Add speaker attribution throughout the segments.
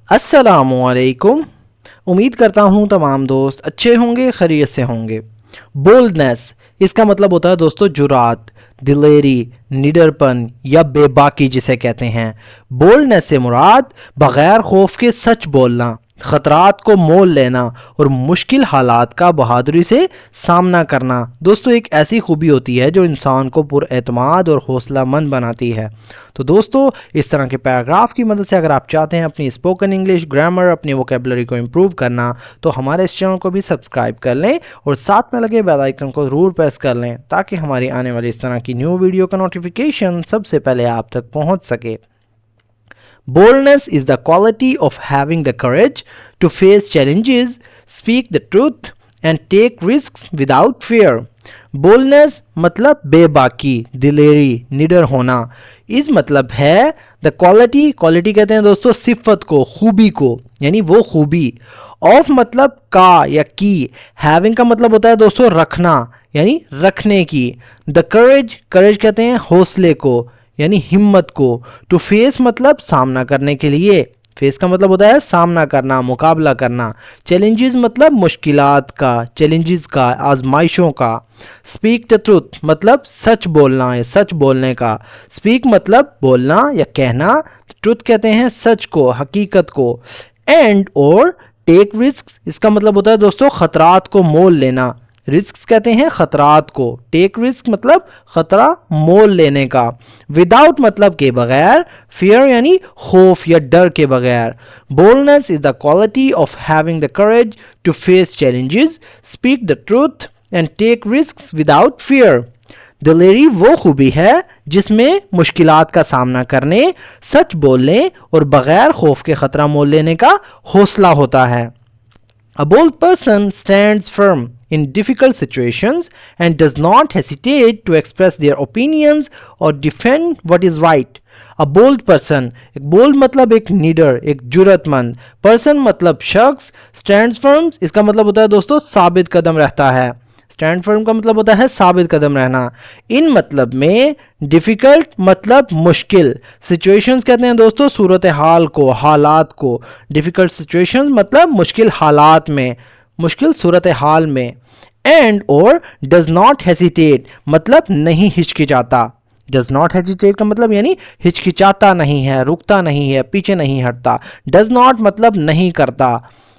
Speaker 1: अस्सलामुअलैकुम। उम्मीद करता हूँ तमाम दोस्त अच्छे होंगे, खैरियत से होंगे। बोल्डनेस इसका मतलब होता है दोस्तों जुरात, दिलेरी, निडरपन या बेबाकी जिसे कहते हैं। बोल्डनेस से मुराद बगैर खौफ के सच बोलना, खतरात को मोल लेना और मुश्किल हालात का बहादुरी से सामना करना। दोस्तों एक ऐसी खूबी होती है जो इंसान को पुरएतमाद और हौसलामंद बनाती है। तो दोस्तों इस तरह के पैराग्राफ की मदद से अगर आप चाहते हैं अपनी स्पोकन इंग्लिश ग्रामर, अपनी वोकेबलरी को इम्प्रूव करना, तो हमारे इस चैनल को भी सब्सक्राइब कर लें और साथ में लगे बेल आइकन को ज़रूर प्रेस कर लें ताकि हमारी आने वाली इस तरह की न्यू वीडियो का नोटिफिकेशन सबसे पहले आप तक पहुंच सके। Boldness is the quality of having the courage to face challenges, speak the truth and take risks without fear. Boldness मतलब बेबाकी, दिलेरी, निडर होना। इस मतलब है द क्वालिटी, क्वालिटी कहते हैं दोस्तों सिफत को, खूबी को, यानी वो खूबी। ऑफ मतलब का या की। हैविंग का मतलब होता है दोस्तों रखना, यानी रखने की। द करेज, करेज कहते हैं हौसले को, यानी हिम्मत को। टू फेस मतलब सामना करने के लिए, फेस का मतलब होता है सामना करना, मुकाबला करना। चैलेंजेस मतलब मुश्किलात का, चैलेंजेस का, आजमाइशों का। स्पीक द ट्रूथ मतलब सच बोलना है, सच बोलने का। स्पीक मतलब बोलना या कहना, ट्रूथ कहते हैं सच को, हकीकत को। एंड और टेक रिस्क इसका मतलब होता है दोस्तों खतरात को मोल लेना। रिस्क कहते हैं खतरात को, टेक रिस्क मतलब खतरा मोल लेने का। विदाउट मतलब के बगैर, फियर यानी खौफ या डर के बगैर। Boldness is the quality of having the courage to face challenges, speak the truth and take risk without fear. दिलेरी वो खूबी है जिसमें मुश्किलात का सामना करने, सच बोलने और बगैर खौफ के खतरा मोल लेने का हौसला होता है। A bold person stands firm in difficult situations and does not hesitate to express their opinions or defend what is right. A bold person, एक bold मतलब एक निडर, एक जुरतमंद। person मतलब शख्स, stands firm इसका मतलब होता है दोस्तों साबित कदम रहता है। स्टैंड फर्म का मतलब होता है साबित कदम रहना। इन मतलब में डिफिकल्ट मतलब मुश्किल, सिचुएशंस कहते हैं दोस्तों सूरत हाल को, हालात को। डिफिकल्ट सिचुएशंस मतलब मुश्किल हालात में, मुश्किल सूरत हाल में। एंड और डज नॉट हेसिटेट मतलब नहीं हिचकिचाता। डज नॉट हेजिटेट का मतलब यानी हिचकिचाता नहीं है, रुकता नहीं है, पीछे नहीं हटता। डज नॉट मतलब नहीं करता।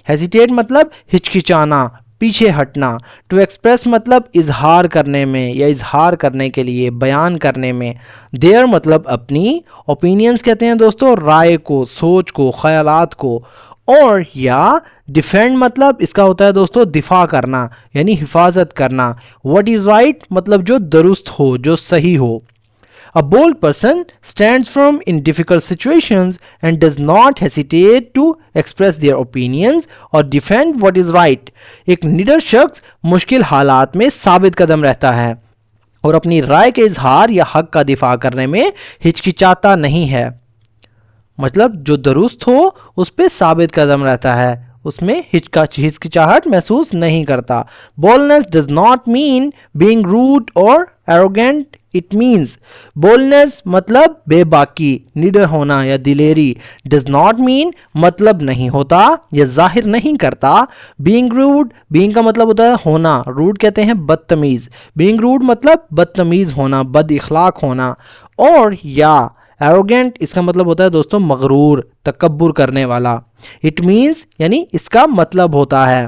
Speaker 1: हेजिटेट मतलब हिचकिचाना, पीछे हटना। टू एक्सप्रेस मतलब इजहार करने में या इजहार करने के लिए, बयान करने में। देयर मतलब अपनी। ओपिनियंस कहते हैं दोस्तों राय को, सोच को, ख्यालात को। और या डिफेंड मतलब इसका होता है दोस्तों दिफा करना, यानी हिफाजत करना। व्हाट इज राइट मतलब जो दुरुस्त हो, जो सही हो। A bold person stands firm in difficult situations and does not hesitate to express their opinions or defend what is right. एक निडर शख्स मुश्किल हालात में साबित कदम रहता है और अपनी राय के इजहार या हक का दिफा करने में हिचकिचाता नहीं है। मतलब जो दुरुस्त हो उस पर साबित कदम रहता है, उसमें हिचकिचाहट महसूस नहीं करता। Boldness does not mean being rude और एरोगेंट, इट मीन्स। बोल्डनेस मतलब बेबाकी, निडर होना या दिलेरी। डज नॉट मीन मतलब नहीं होता या जाहिर नहीं करता। बीइंग रूड, बीइंग का मतलब होता है होना, रूड कहते हैं बदतमीज। बीइंग रूड मतलब बदतमीज होना, बद इखलाक होना। और या एरोगेंट इसका मतलब होता है दोस्तों मगरूर, तकब्बुर करने वाला। इट मीन्स यानी इसका मतलब होता है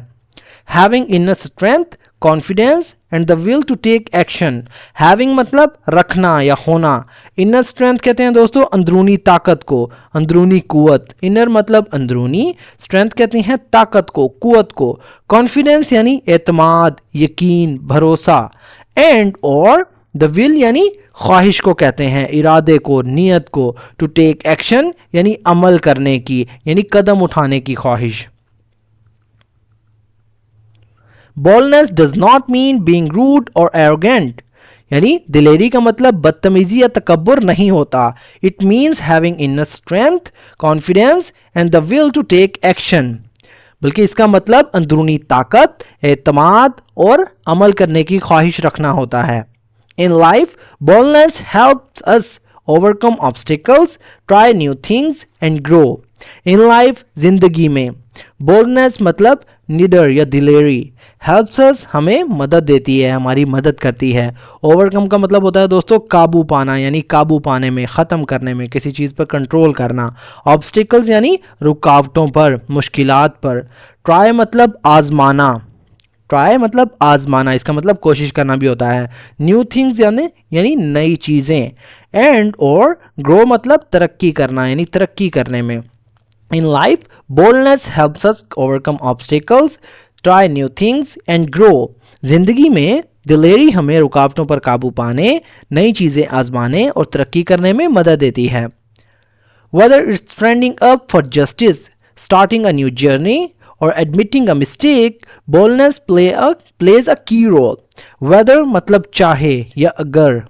Speaker 1: having inner strength, confidence and the will to take action. Having मतलब रखना या होना। इनर स्ट्रेंथ कहते हैं दोस्तों अंदरूनी ताकत को, अंदरूनी कुवत। इनर मतलब अंदरूनी, स्ट्रेंथ कहते हैं ताकत को, कुवत को। कॉन्फिडेंस यानी एतमाद, यकीन, भरोसा। एंड और द विल यानी ख्वाहिश को कहते हैं, इरादे को, नीयत को। टू टेक एक्शन यानी अमल करने की, यानी कदम उठाने की ख्वाहिश। Boldness does not mean being rude और एरोगेंट, यानी दिलेरी का मतलब बदतमीजी या तकब्बुर नहीं होता। It means having inner strength, confidence and the will to take action, बल्कि इसका मतलब अंदरूनी ताकत, एतमाद और अमल करने की ख्वाहिश रखना होता है। In life, boldness helps us overcome obstacles, try new things and grow. In life जिंदगी में, बोल्डनेस मतलब निडर या दिलेरी, हेल्प्स अस हमें मदद देती है, हमारी मदद करती है। ओवरकम का मतलब होता है दोस्तों काबू पाना, यानी काबू पाने में, ख़त्म करने में, किसी चीज़ पर कंट्रोल करना। ऑब्स्टिकल्स यानी रुकावटों पर, मुश्किलात पर। ट्राई मतलब आजमाना, ट्राई मतलब आजमाना, इसका मतलब कोशिश करना भी होता है। न्यू थिंग्स यानी नई चीज़ें। एंड और ग्रो मतलब तरक्की करना, यानी तरक्की करने में। In life boldness helps us overcome obstacles, try new things and grow. जिंदगी में दिलेरी हमें रुकावटों पर काबू पाने, नई चीज़ें आजमाने और तरक्की करने में मदद देती है। Whether it's standing up for justice, starting a new journey, or admitting a mistake, boldness plays a key role. Whether मतलब चाहे या अगर,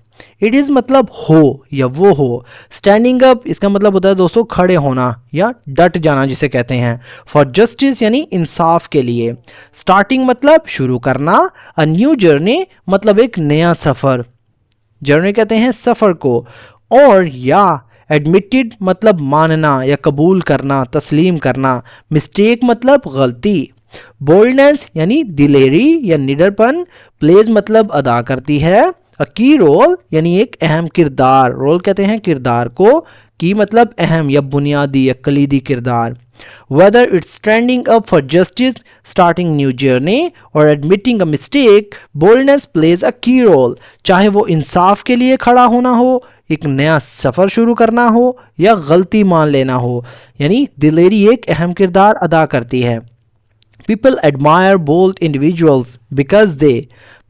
Speaker 1: it is मतलब हो या वो हो। Standing up इसका मतलब होता है दोस्तों खड़े होना या डट जाना जिसे कहते हैं। For justice यानी इंसाफ के लिए। Starting मतलब शुरू करना। A new journey मतलब एक नया सफ़र, जर्नी कहते हैं सफ़र को। और या एडमिटेड मतलब मानना या कबूल करना, तस्लीम करना। मिस्टेक मतलब गलती। बोल्डनेस यानी दिलेरी या निडरपन, प्लेज मतलब अदा करती है। अ की रोल यानी एक अहम किरदार, रोल कहते हैं किरदार को, की मतलब अहम या बुनियादी या कलीदी किरदार। Whether it's standing up for justice, starting new journey, or admitting a mistake, boldness plays a key role. चाहे वो इंसाफ के लिए खड़ा होना हो, एक नया सफ़र शुरू करना हो या गलती मान लेना हो, यानी दिलेरी एक अहम किरदार अदा करती है। People admire bold individuals because they,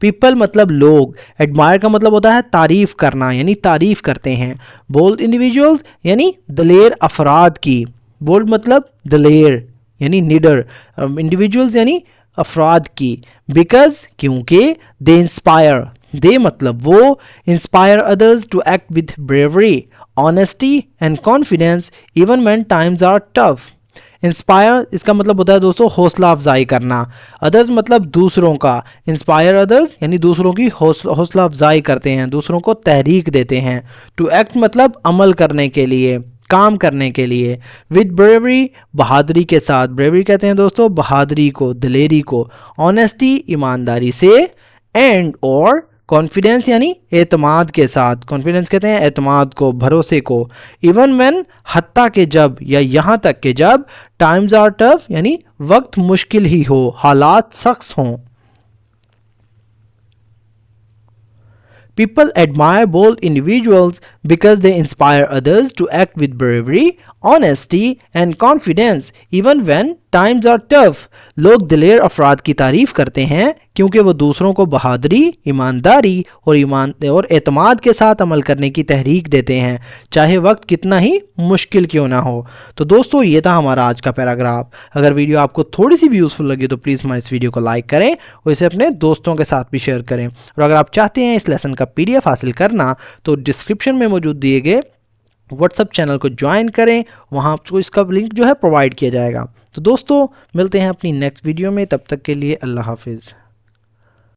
Speaker 1: people मतलब लोग, admire का मतलब होता है तारीफ़ करना, यानी तारीफ़ करते हैं। bold individuals यानी दलेर अफराद की, बोल्ड मतलब दलेर यानी निडर, इंडिविजुअल्स यानी अफराद की। बिकॉज क्योंकि, दे इंस्पायर, दे मतलब वो, inspire others to act with bravery, honesty and confidence even when times are tough. Inspire इसका मतलब होता है दोस्तों हौसला अफजाई करना। अदर्स मतलब दूसरों का, इंस्पायर अदर्स यानी दूसरों की हौसला अफजाई करते हैं, दूसरों को तहरीक देते हैं। टू एक्ट मतलब अमल करने के लिए, काम करने के लिए। विद ब्रेवरी बहादुरी के साथ, ब्रेवरी कहते हैं दोस्तों बहादुरी को, दिलेरी को। ऑनेस्टी ईमानदारी से। एंड और कॉन्फिडेंस यानी एतमाद के साथ, कॉन्फिडेंस कहते हैं एतमाद को, भरोसे को। इवन व्हेन हत्ता के जब या यहाँ तक के जब, टाइम्स आर टफ यानी वक्त मुश्किल ही हो, हालात सख्त हों। People admire bold individuals because they inspire others to act with bravery, honesty and confidence even when times are tough. लोग दिलेर अफराद की तारीफ करते हैं क्योंकि वो दूसरों को बहादुरी, ईमानदारी और एतमाद के साथ अमल करने की तहरीक देते हैं, चाहे वक्त कितना ही मुश्किल क्यों ना हो। तो दोस्तों ये था हमारा आज का पैराग्राफ। अगर वीडियो आपको थोड़ी सी भी यूज़फुल लगी तो प्लीज़ हमारे इस वीडियो को लाइक करें और इसे अपने दोस्तों के साथ भी शेयर करें। और अगर आप चाहते हैं इस लेसन का PDF हासिल करना तो डिस्क्रिप्शन में मौजूद दिए गए व्हाट्सएप चैनल को ज्वाइन करें, वहाँ आपको इसका लिंक जो है प्रोवाइड किया जाएगा। तो दोस्तों मिलते हैं अपनी नेक्स्ट वीडियो में, तब तक के लिए अल्लाह हाफिज़।